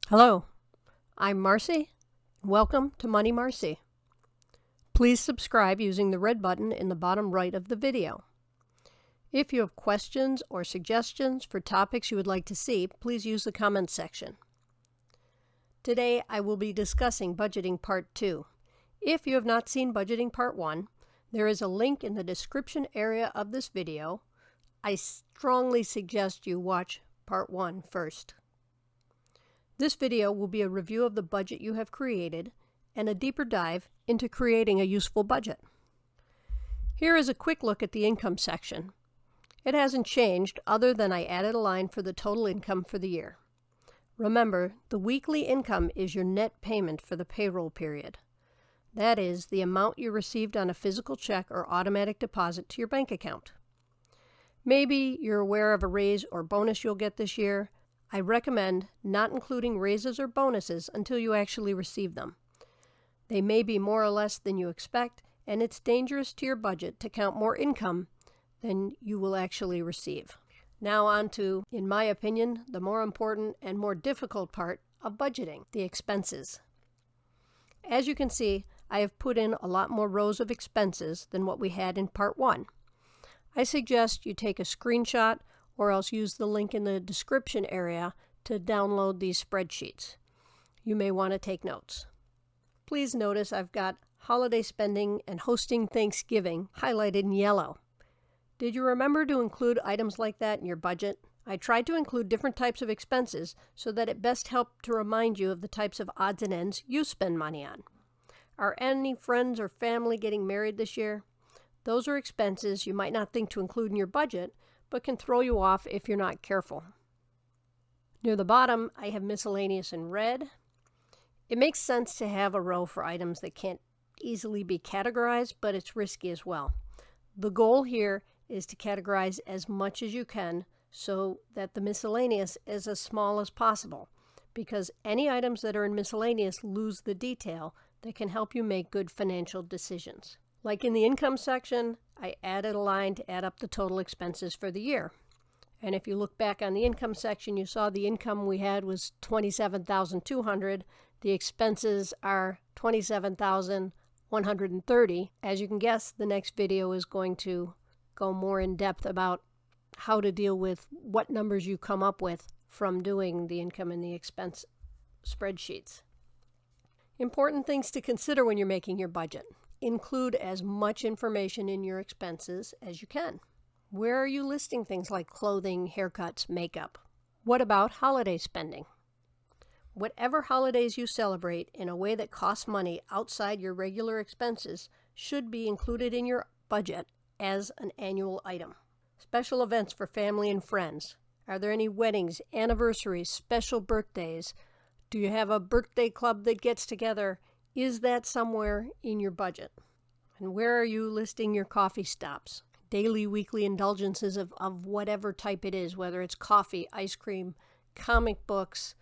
Hello, I'm Marci. Welcome to MoneyMarci. Please subscribe using the red button in the bottom right of the video. If you have questions or suggestions for topics you would like to see, please use the comments section. Today I will be discussing Budgeting Part 2. If you have not seen Budgeting Part 1, there is a link in the description area of this video. I strongly suggest you watch Part 1 first. This video will be a review of the budget you have created and a deeper dive into creating a useful budget. Here is a quick look at the income section. It hasn't changed other than I added a line for the total income for the year. Remember, the weekly income is your net payment for the payroll period. That is, the amount you received on a physical check or automatic deposit to your bank account. Maybe you're aware of a raise or bonus you'll get this year. I recommend not including raises or bonuses until you actually receive them. They may be more or less than you expect, and it's dangerous to your budget to count more income than you will actually receive. Now on to, in my opinion, the more important and more difficult part of budgeting, the expenses. As you can see, I have put in a lot more rows of expenses than what we had in Part 1. I suggest you take a screenshot or else use the link in the description area to download these spreadsheets. You may want to take notes. Please notice I've got holiday spending and hosting Thanksgiving highlighted in yellow. Did you remember to include items like that in your budget? I tried to include different types of expenses so that it best helped to remind you of the types of odds and ends you spend money on. Are any friends or family getting married this year? Those are expenses you might not think to include in your budget, but can throw you off if you're not careful. Near the bottom, I have miscellaneous in red. It makes sense to have a row for items that can't easily be categorized, but it's risky as well. The goal here is to categorize as much as you can so that the miscellaneous is as small as possible, because any items that are in miscellaneous lose the detail that can help you make good financial decisions. Like in the income section, I added a line to add up the total expenses for the year. And if you look back on the income section, you saw the income we had was $27,200. The expenses are $27,130. As you can guess, the next video is going to go more in depth about how to deal with what numbers you come up with from doing the income and the expense spreadsheets. Important things to consider when you're making your budget. Include as much information in your expenses as you can. Where are you listing things like clothing, haircuts, makeup? What about holiday spending? Whatever holidays you celebrate in a way that costs money outside your regular expenses should be included in your budget as an annual item. Special events for family and friends. Are there any weddings, anniversaries, special birthdays? Do you have a birthday club that gets together? Is that somewhere in your budget? And where are you listing your coffee stops? Daily, weekly indulgences of whatever type it is, whether it's coffee, ice cream, comic books,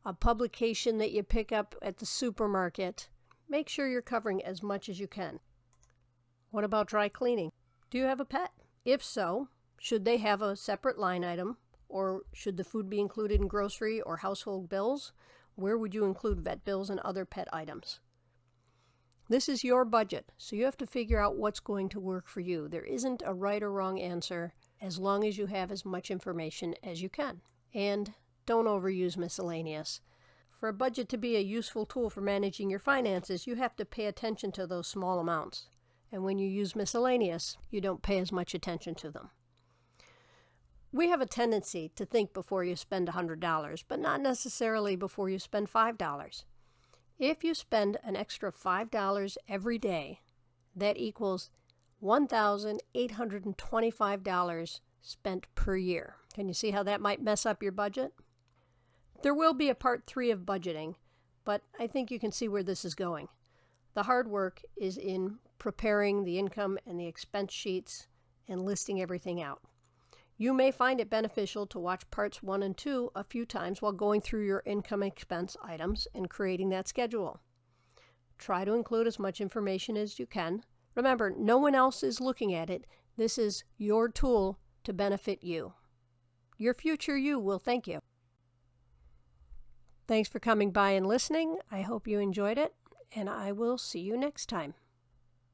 a publication that you pick up at the supermarket. Make sure you're covering as much as you can. What about dry cleaning? Do you have a pet? If so, should they have a separate line item, or should the food be included in grocery or household bills? Where would you include vet bills and other pet items? This is your budget, so you have to figure out what's going to work for you. There isn't a right or wrong answer as long as you have as much information as you can. And don't overuse miscellaneous. For a budget to be a useful tool for managing your finances, you have to pay attention to those small amounts. And when you use miscellaneous, you don't pay as much attention to them. We have a tendency to think before you spend $100, but not necessarily before you spend $5. If you spend an extra $5 every day, that equals $1,825 spent per year. Can you see how that might mess up your budget? There will be a part 3 of budgeting, but I think you can see where this is going. The hard work is in preparing the income and the expense sheets and listing everything out. You may find it beneficial to watch parts 1 and 2 a few times while going through your income expense items and creating that schedule. Try to include as much information as you can. Remember, no one else is looking at it. This is your tool to benefit you. Your future you will thank you. Thanks for coming by and listening. I hope you enjoyed it, and I will see you next time.